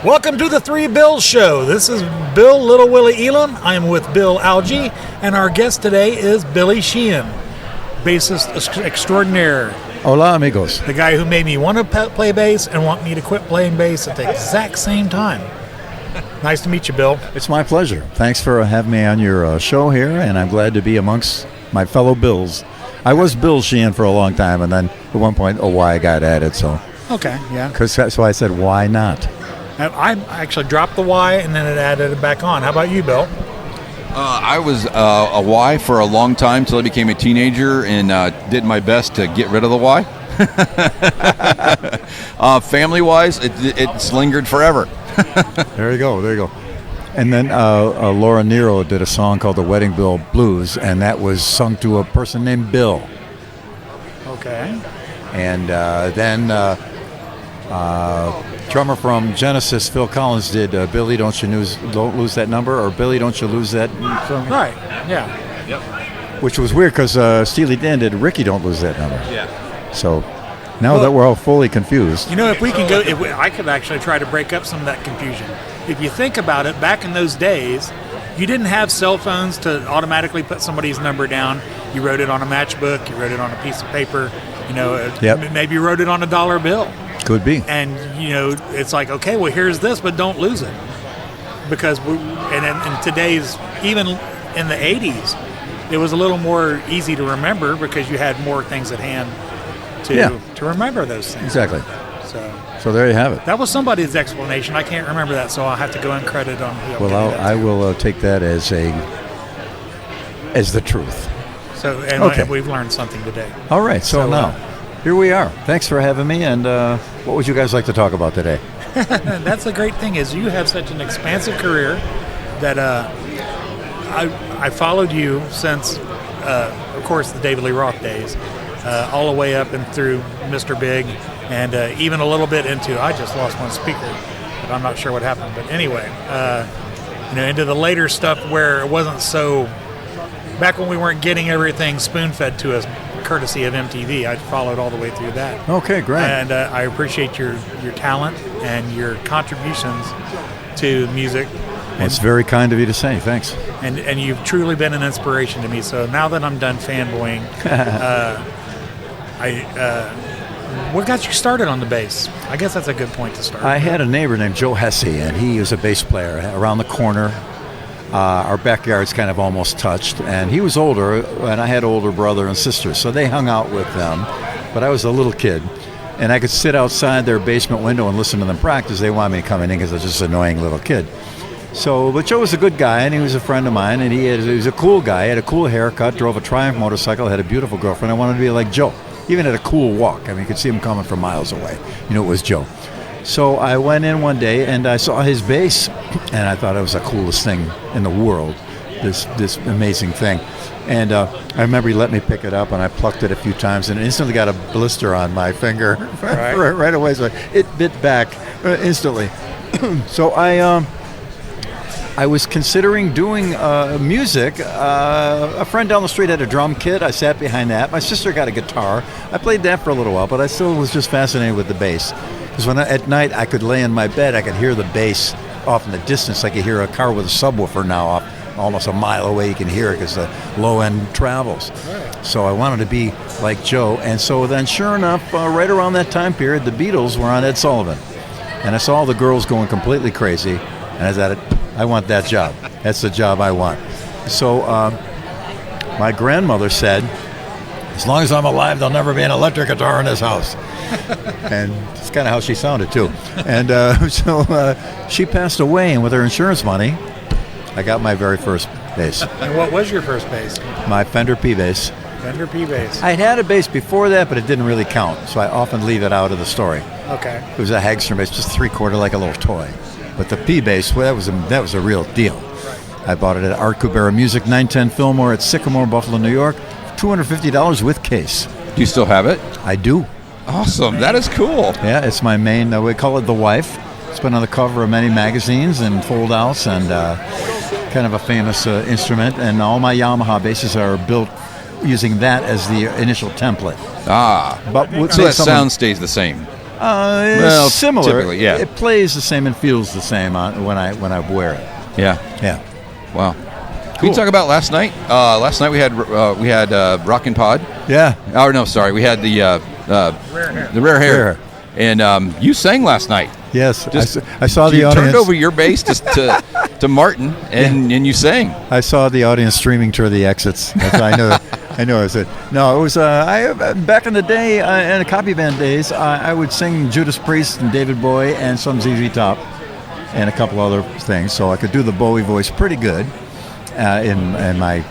Welcome to the Three Bills Show. This is Bill LilWilly Elam. I am with Bill Algee, and our guest today is Billy Sheehan, bassist extraordinaire. Hola, amigos. The guy who made me want to play bass and want me to quit playing bass at the exact same time. Nice to meet you, Bill. It's my pleasure. Thanks for having me on your show here, and I'm glad to be amongst my fellow Bills. I was Bill Sheehan for a long time, and then at one point, Y got added, so. Okay, yeah. So I said, why not? I actually dropped the Y and then it added it back on. How about you, Bill? I was a Y for a long time till I became a teenager and did my best to get rid of the Y. Family-wise, it's lingered forever. There you go. And then Laura Nero did a song called The Wedding Bill Blues, and that was sung to a person named Bill. Okay. And then drummer from Genesis, Phil Collins, did Billy, don't lose that number, or Billy, don't you lose that song? Right, yeah. Yep. Which was weird because Steely Dan did Ricky, don't lose that number. Yeah. So now that we're all fully confused. You know, if we can go, I could actually try to break up some of that confusion. If you think about it, back in those days, you didn't have cell phones to automatically put somebody's number down. You wrote it on a matchbook, you wrote it on a piece of paper, maybe you wrote it on a dollar bill. Could be. And, it's like, okay, well, here's this, but don't lose it. Because in today's, even in the 80s, it was a little more easy to remember because you had more things at hand to remember those things. Exactly. So there you have it. That was somebody's explanation. I can't remember that, so I'll have to go in credit on who. Well, I will take that as the truth. So, and we've learned something today. All right, so now, here we are. Thanks for having me, and what would you guys like to talk about today? That's the great thing is you have such an expansive career that I followed you since, of course, the David Lee Roth days, all the way up and through Mr. Big, and even a little bit into, I just lost one speaker, but I'm not sure what happened. But anyway, into the later stuff where it wasn't so, back when we weren't getting everything spoon-fed to us, courtesy of MTV, I followed all the way through that. Okay, great. And I appreciate your talent and your contributions to music. Well, it's very kind of you to say. Thanks. And you've truly been an inspiration to me. So now that I'm done fanboying, what got you started on the bass? I guess that's a good point to start. I had a neighbor named Joe Hesse, and he was a bass player around the corner. Our backyards kind of almost touched, and he was older, and I had older brother and sisters, so they hung out with them. But I was a little kid, and I could sit outside their basement window and listen to them practice. They wanted me to come in because I was just an annoying little kid. But Joe was a good guy, and he was a friend of mine, and he was a cool guy. He had a cool haircut, drove a Triumph motorcycle, had a beautiful girlfriend. I wanted to be like Joe. He even had a cool walk. I mean, you could see him coming from miles away. It was Joe. So I went in one day and I saw his bass, and I thought it was the coolest thing in the world, this amazing thing. And I remember he let me pick it up, and I plucked it a few times, and instantly got a blister on my finger right away. So it bit back instantly. So I was considering doing music. A friend down the street had a drum kit. I sat behind that. My sister got a guitar. I played that for a little while, but I still was just fascinated with the bass. Because at night I could lay in my bed, I could hear the bass off in the distance. I could hear a car with a subwoofer now off almost a mile away. You can hear it because the low end travels. Right. So I wanted to be like Joe. And so then sure enough, right around that time period, the Beatles were on Ed Sullivan. And I saw all the girls going completely crazy. And I said, I want that job. That's the job I want. So my grandmother said, as long as I'm alive, there'll never be an electric guitar in this house. And it's kind of how she sounded, too. And so she passed away, and with her insurance money, I got my very first bass. And what was your first bass? My Fender P bass. Fender P bass. I'd had a bass before that, but it didn't really count, so I often leave it out of the story. Okay. It was a Hagstrom bass, just 3/4 like a little toy. But the P bass, well, that was a real deal. Right. I bought it at Art Kubera Music, 910 Fillmore at Sycamore, Buffalo, New York, $250 with case. Do you still have it? I do. Awesome. That is cool. Yeah, it's my main, we call it the wife. It's been on the cover of many magazines and fold-outs, and kind of a famous instrument. And all my Yamaha basses are built using that as the initial template. But so that sound stays the same. It's similar. Typically, yeah. It plays the same and feels the same when I wear it. Yeah. Yeah. Wow. Can we talk about last night? Last night we had ROCKNPOD. Yeah. Oh no, sorry. We had the Rare Hare. And you sang last night. Yes. I saw the audience. You turned over your bass to Martin, and you sang. I saw the audience streaming toward the exits. I know. I said no. It was back in the day in the copy band days. I would sing Judas Priest and David Bowie and some ZZ Top and a couple other things. So I could do the Bowie voice pretty good in my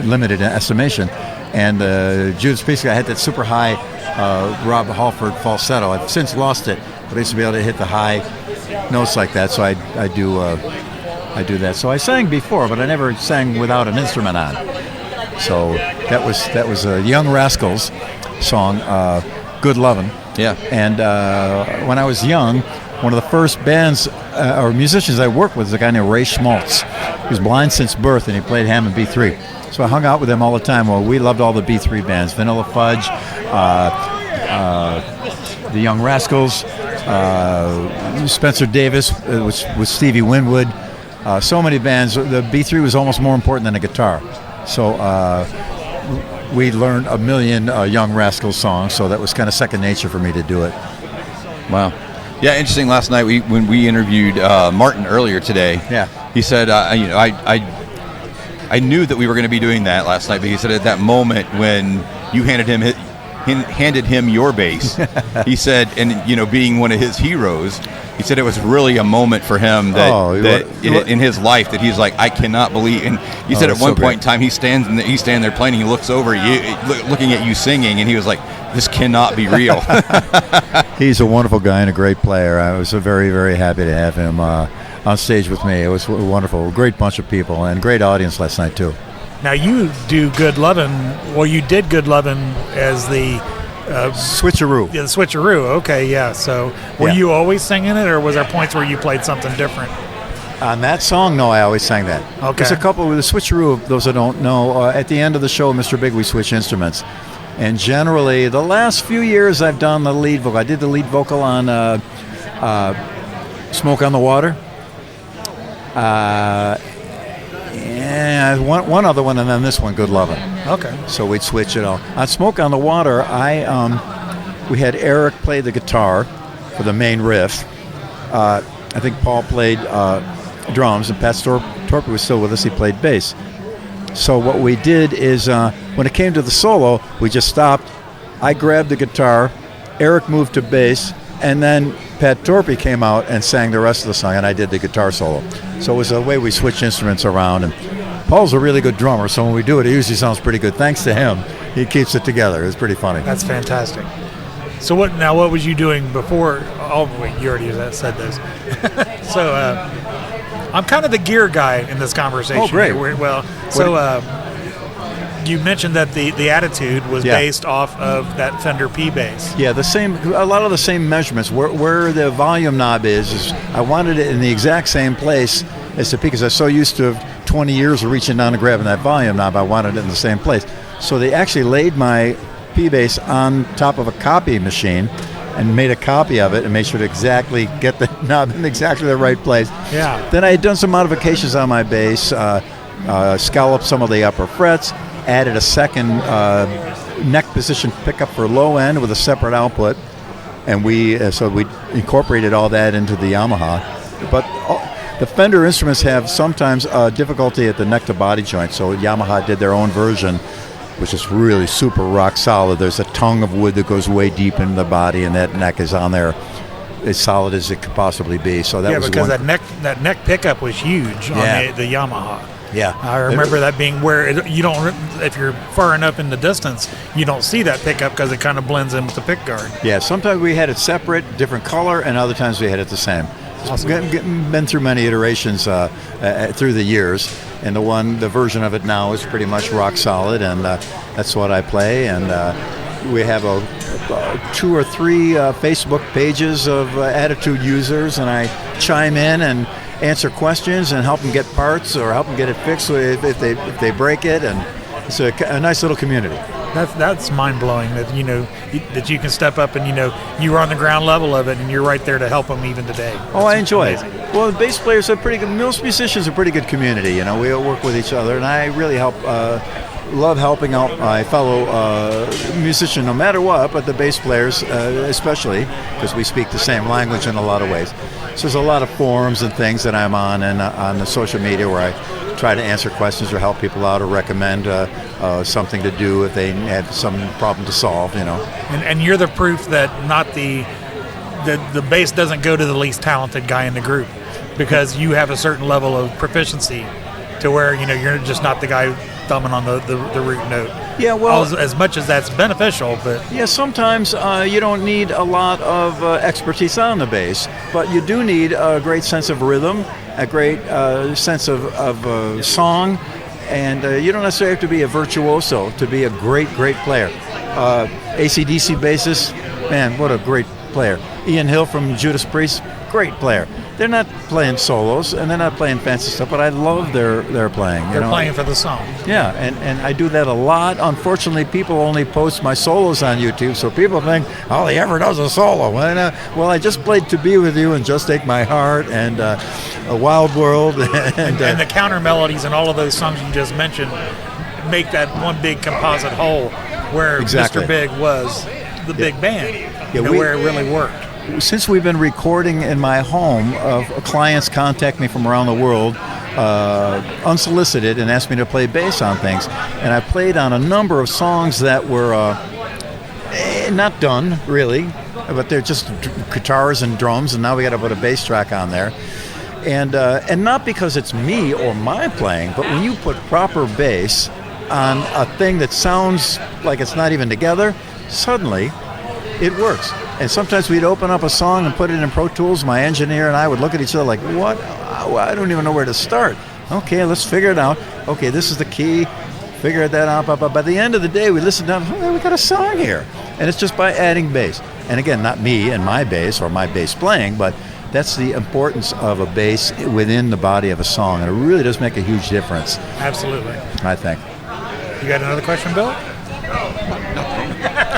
limited estimation. And Judas Priest, I had that super high Rob Halford falsetto. I've since lost it, but I used to be able to hit the high notes like that. So I do that. So I sang before, but I never sang without an instrument on. So that was a Young Rascals song, "Good Lovin'." Yeah. And when I was young, one of the first bands or musicians I worked with was a guy named Ray Schmaltz. He was blind since birth, and he played Hammond B3. So I hung out with him all the time. Well, we loved all the B3 bands: Vanilla Fudge, the Young Rascals, Spencer Davis with Stevie Winwood. So many bands. The B3 was almost more important than a guitar. So we learned a million Young Rascals songs. So that was kind of second nature for me to do it. Wow. Yeah, interesting. Last night when we interviewed Martin earlier today. Yeah. He said, I knew that we were going to be doing that last night, but he said at that moment when you handed him your bass, he said, and being one of his heroes, he said it was really a moment for him in his life that he's like, I cannot believe. And he said at one point in time, he's standing there playing, and he looks over you, looking at you singing, and he was like, this cannot be real. He's a wonderful guy and a great player. I was very, very happy to have him on stage with me. It was wonderful. A great bunch of people and great audience last night too. Now you do Good Lovin'. Well, you did Good Lovin' as the switcheroo. Yeah, the switcheroo. Okay, yeah. So were you always singing it, or was there points where you played something different? On that song, no, I always sang that. Okay. There's a couple with the switcheroo. Those that don't know, at the end of the show, Mr. Big, we switch instruments. And generally, the last few years, I've done the lead vocal. I did the lead vocal on Smoke on the Water. And one other one, and then this one, Good Lovin'. Okay. So we'd switch it all. On Smoke on the Water, we had Eric play the guitar for the main riff. I think Paul played drums, and Pat Torpy was still with us. He played bass. So what we did is, when it came to the solo, we just stopped. I grabbed the guitar, Eric moved to bass, and then Pat Torpy came out and sang the rest of the song, and I did the guitar solo. So it was a way we switched instruments around. And Paul's a really good drummer, so when we do it, it usually sounds pretty good. Thanks to him, he keeps it together. It's pretty funny. That's fantastic. So what was you doing before? Oh, wait, you already said this. So I'm kind of the gear guy in this conversation. Oh, great. You mentioned that the Attitude was based off of that Fender P bass. Yeah, a lot of the same measurements. Where the volume knob is I wanted it in the exact same place as the P, because I was so used to 20 years of reaching down and grabbing that volume knob. I wanted it in the same place. So they actually laid my P bass on top of a copy machine and made a copy of it and made sure to exactly get the knob in exactly the right place. Yeah. Then I had done some modifications on my bass, scalloped some of the upper frets, added a second neck position pickup for low end with a separate output, and we incorporated all that into the Yamaha. But the Fender instruments have sometimes difficulty at the neck to body joint, so Yamaha did their own version, which is really super rock solid. There's a tongue of wood that goes way deep into the body, and that neck is on there as solid as it could possibly be. So that was because that neck pickup was huge on the Yamaha. Yeah, I remember that being where you don't, if you're far enough in the distance, you don't see that pickup because it kind of blends in with the pick guard. Yeah, sometimes we had it separate, different color, and other times we had it the same. Awesome. Been through many iterations through the years, and the version of it now is pretty much rock solid, and that's what I play. And we have 2 or 3 Facebook pages of Attitude users, and I chime in and answer questions and help them get parts or help them get it fixed if they break it, and it's a nice little community. That's mind blowing that that you can step up and you were on the ground level of it and you're right there to help them even today. Oh, I enjoy it. Well, the bass players are pretty good. Most musicians are a pretty good community. We all work with each other, and I really love helping out my fellow musician, no matter what. But the bass players, especially, because we speak the same language in a lot of ways. So there's a lot of forums and things that I'm on, and on the social media where I try to answer questions or help people out or recommend something to do if they have some problem to solve. And you're the proof that not the bass doesn't go to the least talented guy in the group, because you have a certain level of proficiency to where you're just not the guy thumbing on the root note. Yeah, well, as much as that's beneficial, but yeah, sometimes you don't need a lot of expertise on the bass, but you do need a great sense of rhythm, a great sense of song, and you don't necessarily have to be a virtuoso to be a great player. AC/DC bassist, man, what a great player. Ian Hill from Judas Priest, great player. They're not playing solos and they're not playing fancy stuff, but I love their playing. They're playing for the song. Yeah, and I do that a lot. Unfortunately, people only post my solos on YouTube, so people think all he ever does is solo. Well, I just played To Be With You and Just Take My Heart and A Wild World. and the counter melodies and all of those songs you just mentioned make that one big composite whole where exactly. Mr. Big was the big band, where it really worked. Since we've been recording in my home, clients contact me from around the world, unsolicited, and ask me to play bass on things. And I played on a number of songs that were not done, really, but they're just guitars and drums, and now we got to put a bass track on there. And not because it's me or my playing, but when you put proper bass on a thing that sounds like it's not even together, suddenly it works. And sometimes we'd open up a song and put it in Pro Tools. My engineer and I would look at each other like, what? I don't even know where to start. Okay, let's figure it out. Okay, this is the key. Figure that out. But by the end of the day, we listen down, we got a song here. And it's just by adding bass. And again, not me and my bass or my bass playing, but that's the importance of a bass within the body of a song. And it really does make a huge difference. Absolutely. I think. You got another question, Bill?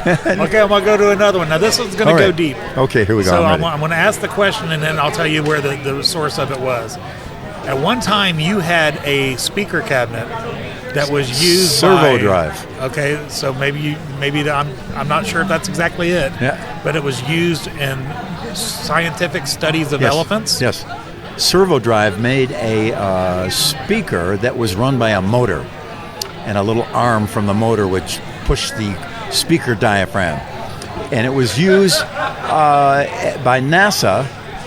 Okay, I'm going to go to another one. Now, this one's going to go deep. Okay, here we go. So I'm going to ask the question, and then I'll tell you where the source of it was. At one time, you had a speaker cabinet that was used servo drive. Okay, so maybe I'm not sure if that's exactly it. Yeah. But it was used in scientific studies of elephants. Yes. Servo drive made a speaker that was run by a motor, and a little arm from the motor which pushed the speaker diaphragm. And it was used by NASA.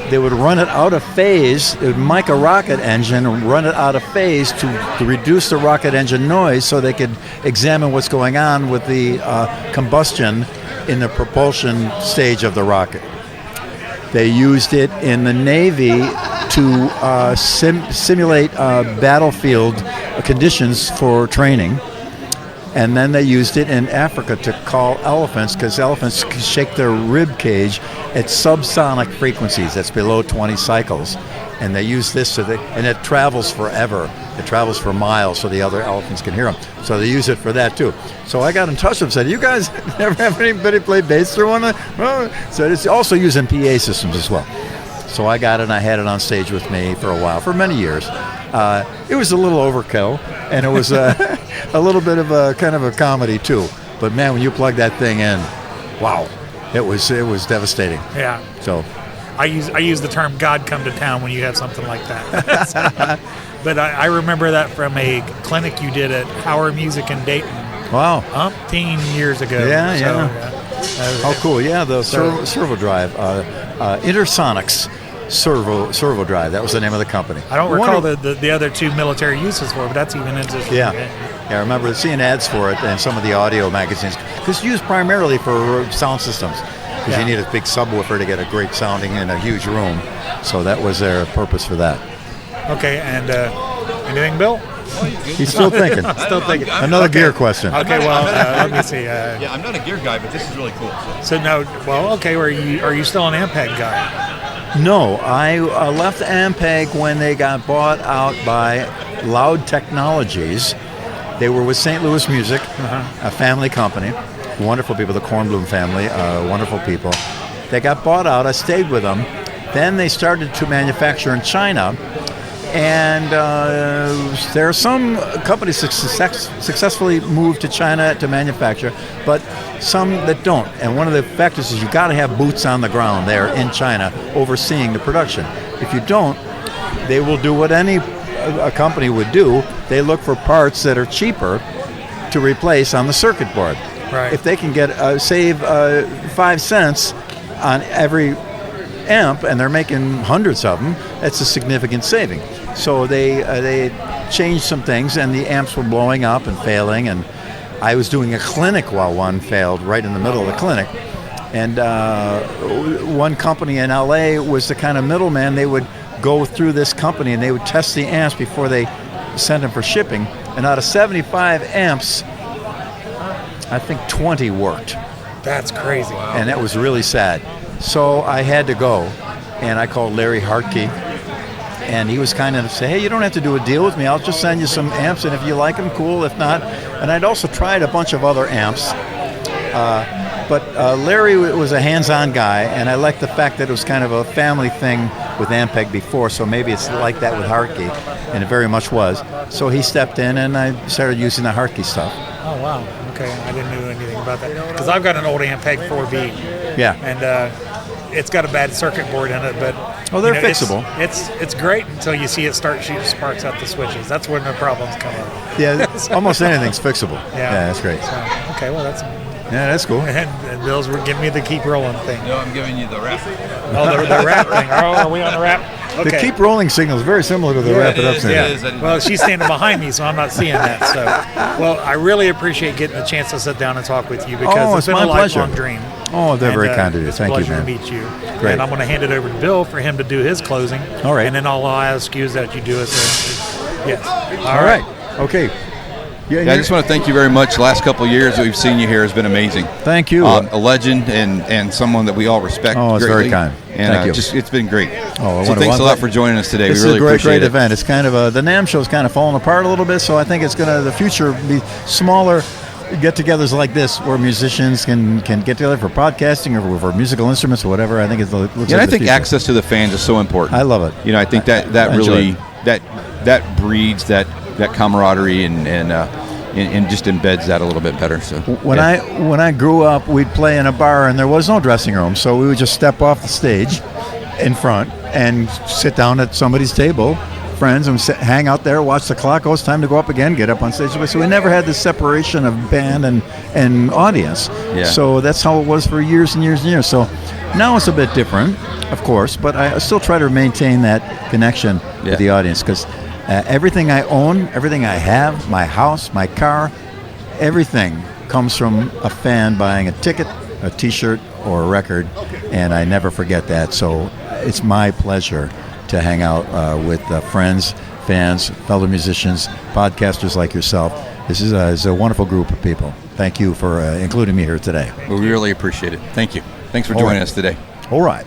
They would run it out of phase. They would mic a rocket engine and run it out of phase to reduce the rocket engine noise so they could examine what's going on with the combustion in the propulsion stage of the rocket. They used it in the Navy to simulate battlefield conditions for training. And then they used it in Africa to call elephants, because elephants shake their rib cage at subsonic frequencies. That's below 20 cycles. And they use this and it travels forever. It travels for miles so the other elephants can hear them. So they use it for that too. So I got in touch with them and said, you guys never have anybody play bass through one? So it's also using PA systems as well. So I got it and I had it on stage with me for a while, for many years. It was a little overkill, and it was a little bit of a kind of a comedy too. But man, when you plug that thing in, wow, it was devastating. Yeah. So I use the term "God come to town" when you have something like that. But I remember that from a clinic you did at Hare Music in Dayton. Wow. 15 years ago. Yeah. How cool. Yeah, the servo drive, Intersonics. Servo drive. That was the name of the company. I don't recall the other two military uses for it, but that's even interesting. Yeah, I remember seeing ads for it in some of the audio magazines. Because it's used primarily for sound systems. Because you need a big subwoofer to get a great sounding in a huge room. So that was their purpose for that. Okay, and anything, Bill? He's still thinking. Another gear question. Okay, well, let me see. Yeah, I'm not a gear guy, but this is really cool. So now, are you still an Ampeg guy? No, I left Ampeg when they got bought out by Loud Technologies, They were with St. Louis Music, a family company, wonderful people, the Kornblum family, wonderful people. They got bought out. I stayed with them. Then they started to manufacture in China. And there are some companies that successfully moved to China to manufacture, but some that don't. And one of the factors is you got to have boots on the ground there in China overseeing the production. If you don't, they will do what any a company would do. They look for parts that are cheaper to replace on the circuit board. Right. If they can get save 5 cents on every amp, and they're making hundreds of them, that's a significant saving. So they changed some things, and the amps were blowing up and failing, and I was doing a clinic while one failed right in the middle of the clinic. And one company in LA was the kind of middleman. They would go through this company and they would test the amps before they sent them for shipping. And out of 75 amps, I think 20 worked. That's crazy. And that was really sad. So I had to go, and I called Larry Hartke, and he was kind of say, hey, you don't have to do a deal with me. I'll just send you some amps, and if you like them, cool. If not, and I'd also tried a bunch of other amps. But Larry was a hands-on guy, and I liked the fact that it was kind of a family thing with Ampeg before, so maybe it's like that with Hartke, and it very much was. So he stepped in, and I started using the Hartke stuff. Oh, wow. Okay, I didn't know anything about that. Because I've got an old Ampeg 4B. Yeah. And it's got a bad circuit board in it, but they're fixable. It's great until you see it start shooting sparks out the switches. That's when the problems come up. Yeah, almost anything's fixable. Yeah, that's great. So, okay, well that's cool. And Bill's giving me the keep rolling thing. No, I'm giving you the rap. Oh, the rap thing. Oh, are we on the rap? Okay. The keep rolling signal is very similar to the wrap it up signal. Yeah. Well, she's standing behind me, so I'm not seeing that. So, well, I really appreciate getting the chance to sit down and talk with you because it's been a lifelong dream. Oh, they're very kind of you. Thank you, man. It's a pleasure to meet you. Great. And I'm going to hand it over to Bill for him to do his closing. All right. And then all I'll ask you is that you do it. Yes. All right. Okay. Yeah, I just want to thank you very much. The last couple of years that we've seen you here has been amazing. Thank you. A legend and someone that we all respect. Oh, it's greatly. very kind. And thank you. it's been great. Oh, so thanks a lot for joining us today. This We really is a appreciate great it. event. It's kind of the NAMM show's kind of falling apart a little bit, so I think it's going to the future be smaller get-togethers like this where musicians can get together for podcasting or for musical instruments or whatever. I think it looks like I think access to the fans is so important. I love it. I think that really that breeds that camaraderie and just embeds that a little bit better. So when I grew up, we'd play in a bar and there was no dressing room, so we would just step off the stage in front and sit down at somebody's table, friends, and hang out there, watch the clock. Oh, it's time to go up again, get up on stage. So we never had this separation of band and audience. Yeah. So that's how it was for years and years and years. So now it's a bit different, of course, but I still try to maintain that connection with the audience because everything I own, everything I have, my house, my car, everything comes from a fan buying a ticket, a T-shirt, or a record, and I never forget that. So it's my pleasure to hang out with friends, fans, fellow musicians, podcasters like yourself. This is a wonderful group of people. Thank you for including me here today. We really appreciate it. Thank you. Thanks for joining us today. All right.